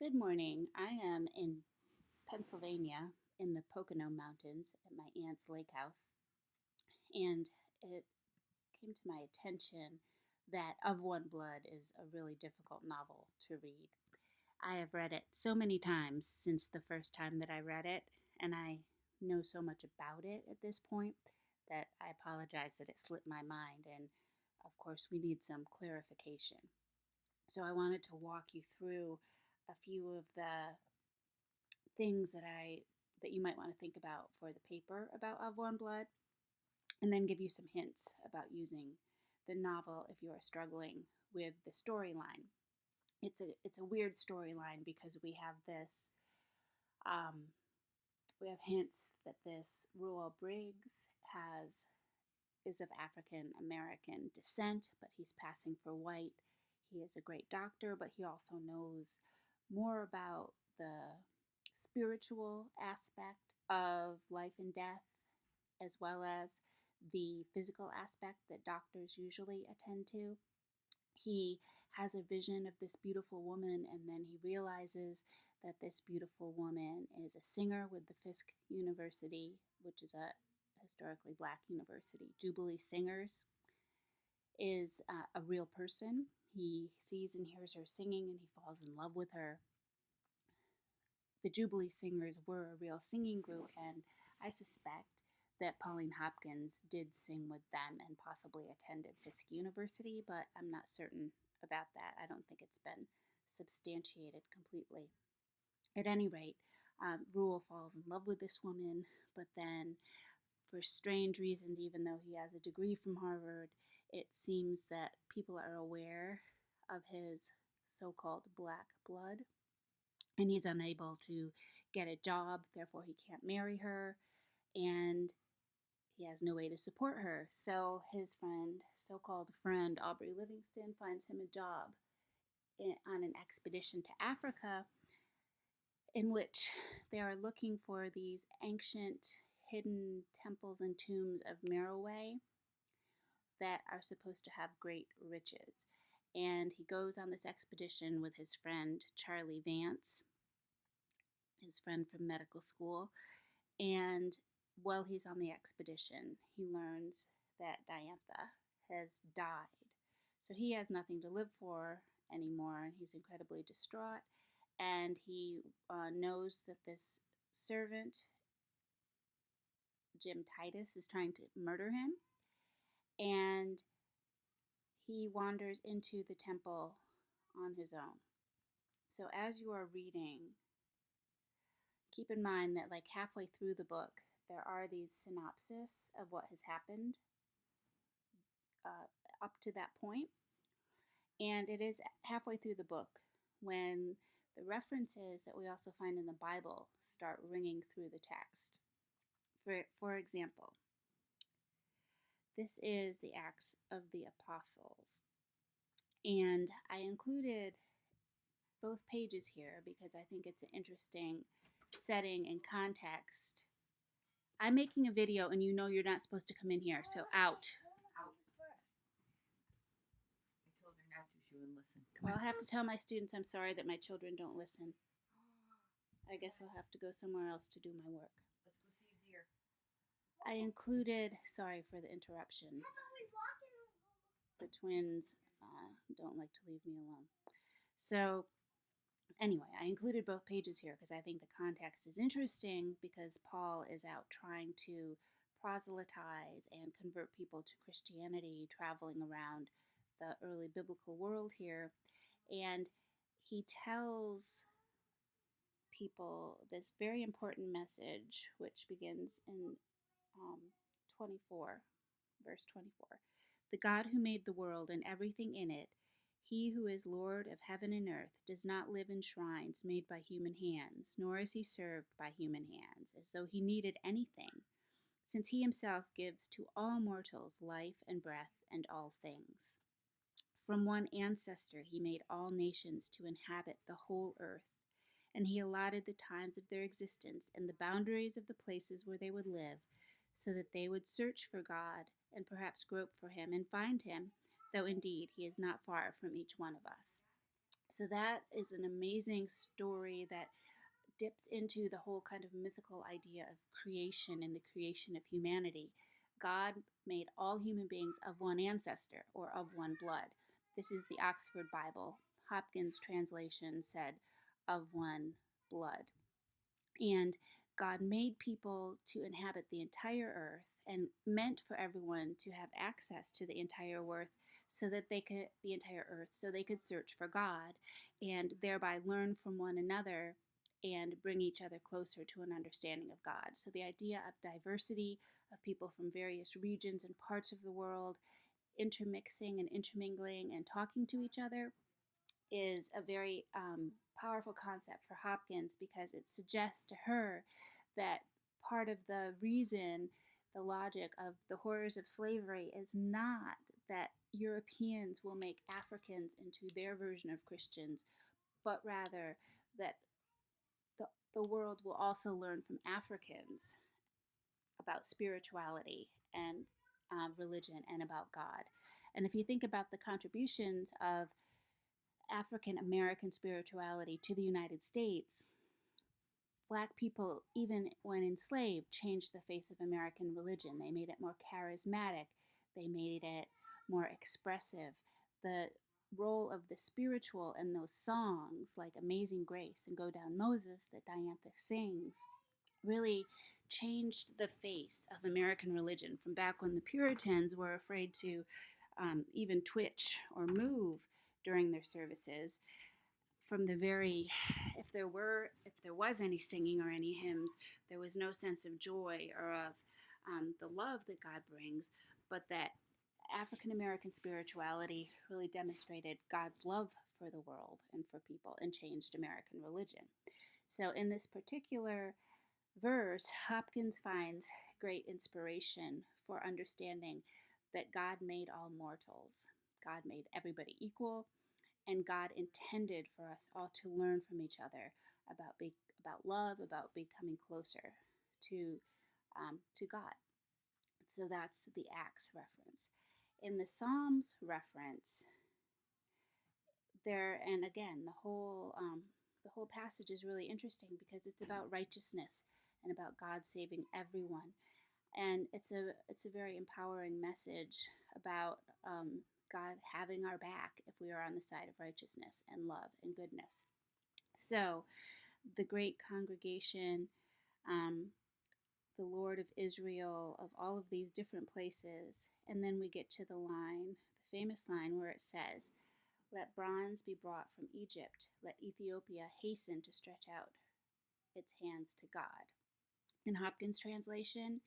Good morning. I am in Pennsylvania in the Pocono Mountains at my aunt's lake house, and it came to my attention that Of One Blood is a really difficult novel to read. I have read it so many times since the first time that I read it, and I know so much about it at this point that I apologize that it slipped my mind, and of course, we need some clarification. So I wanted to walk you through a few of the things that you might want to think about for the paper about Of One Blood, and then give you some hints about using the novel if you are struggling with the storyline. It's a weird storyline because um, we have hints that this Ruel Briggs has is of African American descent, but he's passing for white. He is a great doctor, but he also knows more about the spiritual aspect of life and death, as well as the physical aspect that doctors usually attend to. He has a vision of this beautiful woman, and then he realizes that this beautiful woman is a singer with the Fisk University, which is a historically black university. Jubilee Singers is a real person. He sees and hears her singing, and he falls in love with her. The Jubilee Singers were a real singing group, and I suspect that Pauline Hopkins did sing with them and possibly attended Fisk University, but I'm not certain about that. I don't think it's been substantiated completely. At any rate, Ruel falls in love with this woman, but then, for strange reasons, even though he has a degree from Harvard, it seems that people are aware of his so called black blood, and he's unable to get a job, therefore, he can't marry her, and he has no way to support her. So his friend, so called friend, Aubrey Livingston, finds him a job on an expedition to Africa in which they are looking for these ancient hidden temples and tombs of Merowe that are supposed to have great riches. And he goes on this expedition with his friend Charlie Vance, his friend from medical school. And while he's on the expedition, he learns that Diantha has died. So he has nothing to live for anymore, and he's incredibly distraught. And he knows that this servant, Jim Titus, is trying to murder him. And he wanders into the temple on his own. So as you are reading, keep in mind that like halfway through the book, there are these synopses of what has happened up to that point. And it is halfway through the book when the references that we also find in the Bible start ringing through the text. For example, this is the Acts of the Apostles. And I included both pages here because I think it's an interesting setting and context. I'm making a video and you know you're not supposed to come in here, so out. I told her not to. She wouldn't listen. Well, I'll have to tell my students I'm sorry that my children don't listen. I guess I'll have to go somewhere else to do my work. Let's go see deer. I included, sorry for the interruption. The twins don't like to leave me alone. So anyway, I included both pages here because I think the context is interesting because Paul is out trying to proselytize and convert people to Christianity, traveling around the early biblical world here. And he tells people this very important message, which begins in 24, verse 24. The God who made the world and everything in it, he who is Lord of heaven and earth, does not live in shrines made by human hands, nor is he served by human hands, as though he needed anything, since he himself gives to all mortals life and breath and all things. From one ancestor he made all nations to inhabit the whole earth, and he allotted the times of their existence and the boundaries of the places where they would live, so that they would search for God and perhaps grope for him and find him, though indeed he is not far from each one of us. So that is an amazing story that dips into the whole kind of mythical idea of creation and the creation of humanity. God made all human beings of one ancestor or of one blood. This is the Oxford Bible. Hopkins' translation said, of one blood. And God made people to inhabit the entire earth and meant for everyone to have access to the entire earth so they could search for God and thereby learn from one another and bring each other closer to an understanding of God. So the idea of diversity of people from various regions and parts of the world intermixing and intermingling and talking to each other is a very powerful concept for Hopkins because it suggests to her that part of the reason, the logic of the horrors of slavery is not that Europeans will make Africans into their version of Christians, but rather that the, the world will also learn from Africans about spirituality and religion and about God. And if you think about the contributions of African American spirituality to the United States, Black people, even when enslaved, changed the face of American religion. They made it more charismatic, they made it more expressive. The role of the spiritual in those songs like Amazing Grace and Go Down Moses that Diantha sings really changed the face of American religion from back when the Puritans were afraid to even twitch or move during their services. From the very, if there was any singing or any hymns, there was no sense of joy or of the love that God brings, but that African American spirituality really demonstrated God's love for the world and for people and changed American religion. So in this particular verse, Hopkins finds great inspiration for understanding that God made all mortals. God made everybody equal, and God intended for us all to learn from each other about love, about becoming closer to God. So that's the Acts reference. In the Psalms reference, there and again the whole passage is really interesting because it's about righteousness and about God saving everyone, and it's a very empowering message about God having our back if we are on the side of righteousness and love and goodness. So the great congregation, um, the Lord of Israel, of all of these different places, and then we get to the line, the famous line where it says, "Let bronze be brought from Egypt, let Ethiopia hasten to stretch out its hands to God." In Hopkins' translation,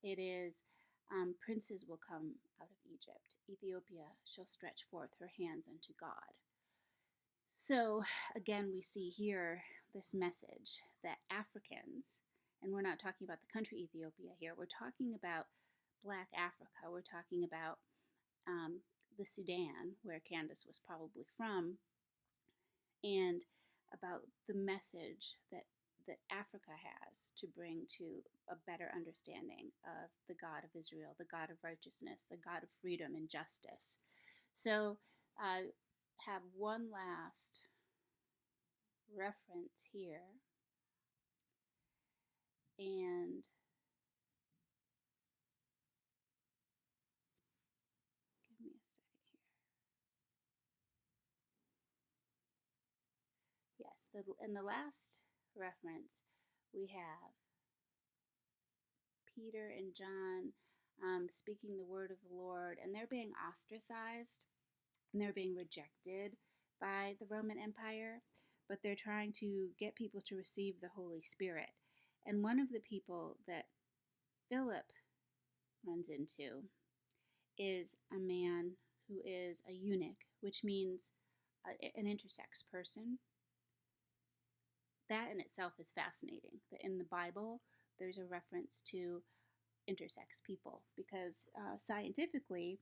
it is, "Princes will come out of Egypt. Ethiopia shall stretch forth her hands unto God." So, again, we see here this message that Africans, and we're not talking about the country Ethiopia here, we're talking about Black Africa, we're talking about the Sudan, where Candace was probably from, and about the message that Africa has to bring to a better understanding of the God of Israel, the God of righteousness, the God of freedom and justice. So I have one last reference here, and give me a second here. Yes, in the last reference, we have Peter and John speaking the word of the Lord, and they're being ostracized and they're being rejected by the Roman Empire, but they're trying to get people to receive the Holy Spirit. And one of the people that Philip runs into is a man who is a eunuch, which means an intersex person. That in itself is fascinating. That in the Bible, there's a reference to intersex people because scientifically,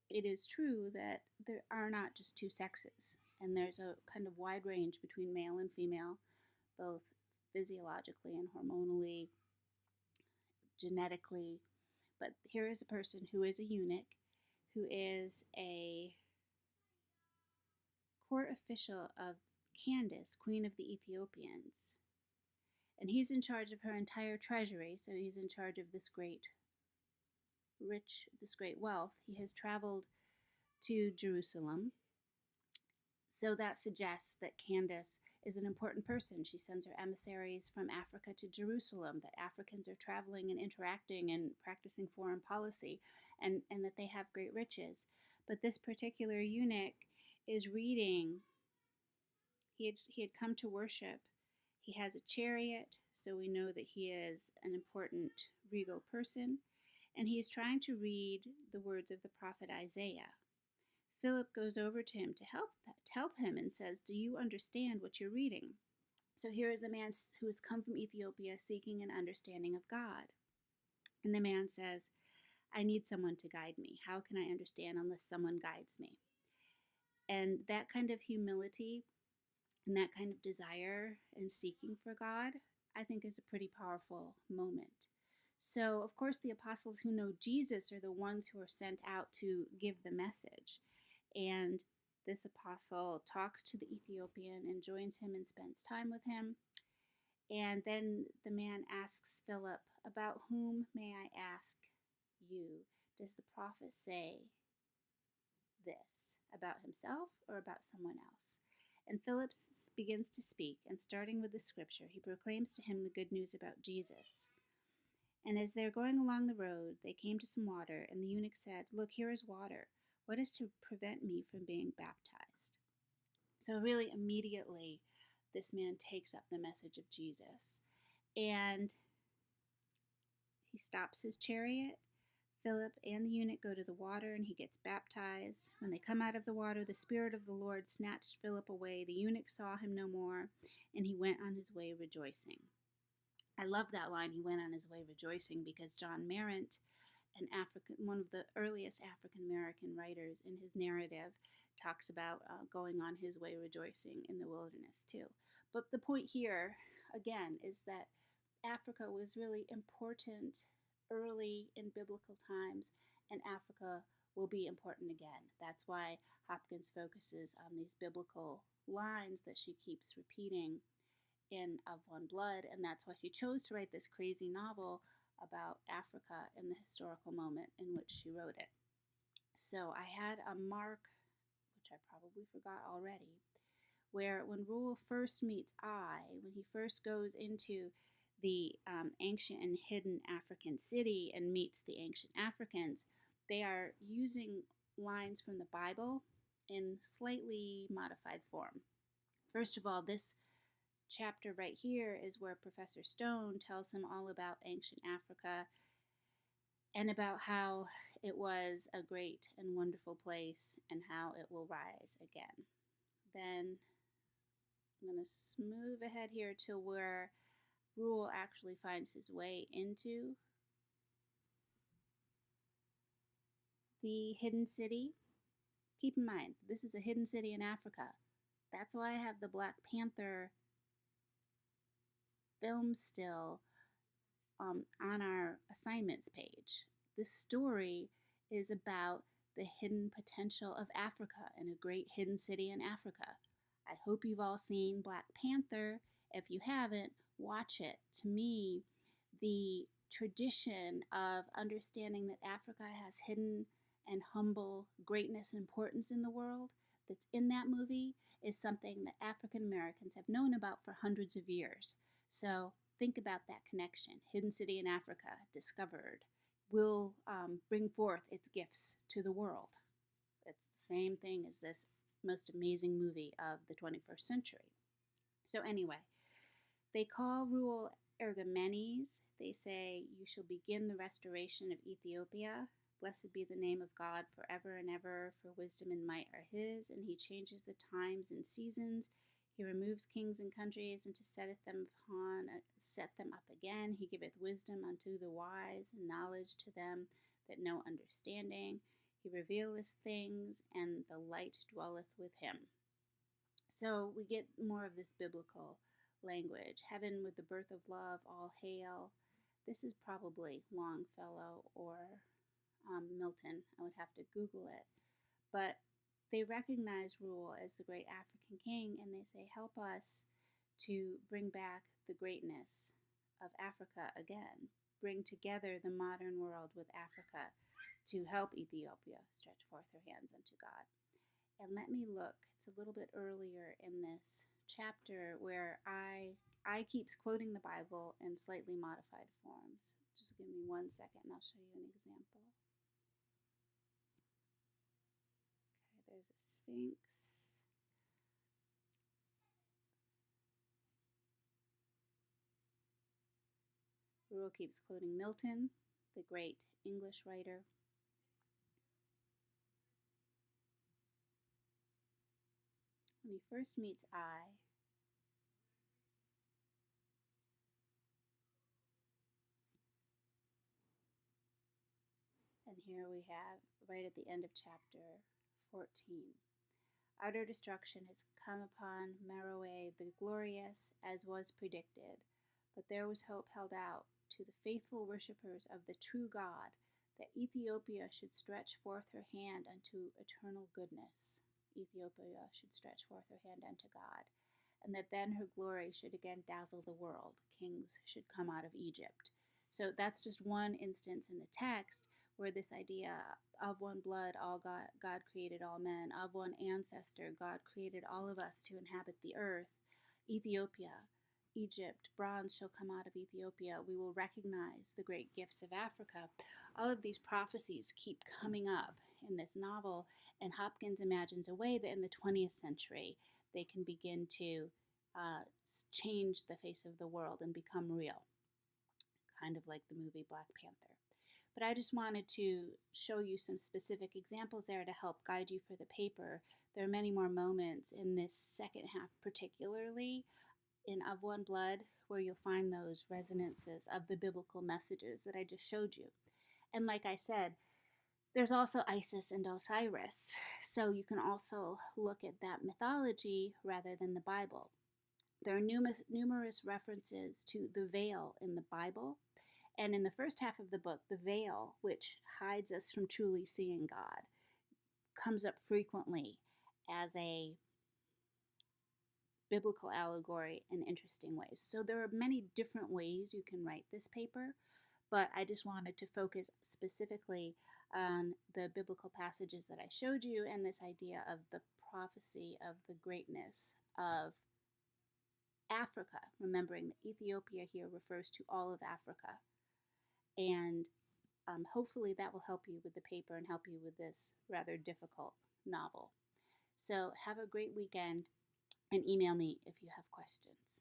it is true that there are not just two sexes, and there's a kind of wide range between male and female, both physiologically and hormonally, genetically. But here is a person who is a eunuch, who is a court official of Candace, queen of the Ethiopians. And he's in charge of her entire treasury, so he's in charge of this great wealth. He has traveled to Jerusalem. So that suggests that Candace is an important person. She sends her emissaries from Africa to Jerusalem, that Africans are traveling and interacting and practicing foreign policy, and that they have great riches. But this particular eunuch is reading. He had come to worship. He has a chariot, so we know that he is an important regal person, and he is trying to read the words of the prophet Isaiah. Philip goes over to him to help him and says, "Do you understand what you're reading?" So here is a man who has come from Ethiopia seeking an understanding of God. And the man says, "I need someone to guide me. How can I understand unless someone guides me?" And that kind of humility and that kind of desire and seeking for God, I think is a pretty powerful moment. So, of course, the apostles who know Jesus are the ones who are sent out to give the message. And this apostle talks to the Ethiopian and joins him and spends time with him. And then the man asks Philip, "About whom, may I ask you, does the prophet say this? About himself or about someone else?" And Philip begins to speak, and starting with the scripture, he proclaims to him the good news about Jesus. And as they were going along the road, they came to some water, and the eunuch said, "Look, here is water. What is to prevent me from being baptized?" So, really, immediately, this man takes up the message of Jesus. And he stops his chariot. Philip and the eunuch go to the water, and he gets baptized. When they come out of the water, the Spirit of the Lord snatched Philip away. The eunuch saw him no more, and he went on his way rejoicing. I love that line, "he went on his way rejoicing," because John Marrant, one of the earliest African American writers, in his narrative talks about going on his way rejoicing in the wilderness too. But the point here, again, is that Africa was really important early in biblical times, and Africa will be important again. That's why Hopkins focuses on these biblical lines that she keeps repeating in Of One Blood, and that's why she chose to write this crazy novel about Africa in the historical moment in which she wrote it. So I had a mark, which I probably forgot already, where when Reuel first meets when he first goes into the ancient and hidden African city and meets the ancient Africans, they are using lines from the Bible in slightly modified form. First of all, this chapter right here is where Professor Stone tells him all about ancient Africa and about how it was a great and wonderful place and how it will rise again. Then I'm going to move ahead here to where Reuel actually finds his way into the hidden city. Keep in mind, this is a hidden city in Africa. That's why I have the Black Panther film still on our assignments page. This story is about the hidden potential of Africa and a great hidden city in Africa. I hope you've all seen Black Panther. If you haven't, watch it. To me, the tradition of understanding that Africa has hidden and humble greatness and importance in the world that's in that movie is something that African Americans have known about for hundreds of years. So think about that connection. Hidden city in Africa, discovered, will bring forth its gifts to the world. It's the same thing as this most amazing movie of the 21st century. So anyway, they call Reuel Ergomenes. They say, "You shall begin the restoration of Ethiopia. Blessed be the name of God forever and ever, for wisdom and might are his, and he changes the times and seasons. He removes kings and countries, and to set them up again. He giveth wisdom unto the wise, and knowledge to them that know understanding. He revealeth things, and the light dwelleth with him." So we get more of this biblical language. Heaven with the birth of love, all hail. This is probably Longfellow or Milton. I would have to Google it. But they recognize Rule as the great African king, and they say, help us to bring back the greatness of Africa again, bring together the modern world with Africa to help Ethiopia stretch forth her hands unto God. And let me look, it's a little bit earlier in this chapter where I keeps quoting the Bible in slightly modified forms. Just give me 1 second and I'll show you an example. Okay, there's a sphinx. Rule keeps quoting Milton, the great English writer. When he first meets I, and here we have, right at the end of chapter 14, utter destruction has come upon Meroe the glorious, as was predicted, but there was hope held out to the faithful worshippers of the true God, that Ethiopia should stretch forth her hand unto eternal goodness. Ethiopia should stretch forth her hand unto God, and that then her glory should again dazzle the world. Kings should come out of Egypt. So that's just one instance in the text where this idea of one blood, all God created all men, of one ancestor, God created all of us to inhabit the earth. Ethiopia, Egypt, bronze shall come out of Ethiopia. We will recognize the great gifts of Africa. All of these prophecies keep coming up in this novel, and Hopkins imagines a way that in the 20th century they can begin to change the face of the world and become real, kind of like the movie Black Panther. But I just wanted to show you some specific examples there to help guide you for the paper. There are many more moments in this second half, particularly in Of One Blood, where you'll find those resonances of the biblical messages that I just showed you. And like I said, there's also Isis and Osiris, so you can also look at that mythology rather than the Bible. There are numerous references to the veil in the Bible, and in the first half of the book, the veil, which hides us from truly seeing God, comes up frequently as a biblical allegory in interesting ways. So there are many different ways you can write this paper, but I just wanted to focus specifically on the biblical passages that I showed you and this idea of the prophecy of the greatness of Africa, remembering that Ethiopia here refers to all of Africa. And hopefully that will help you with the paper and help you with this rather difficult novel. So have a great weekend and email me if you have questions.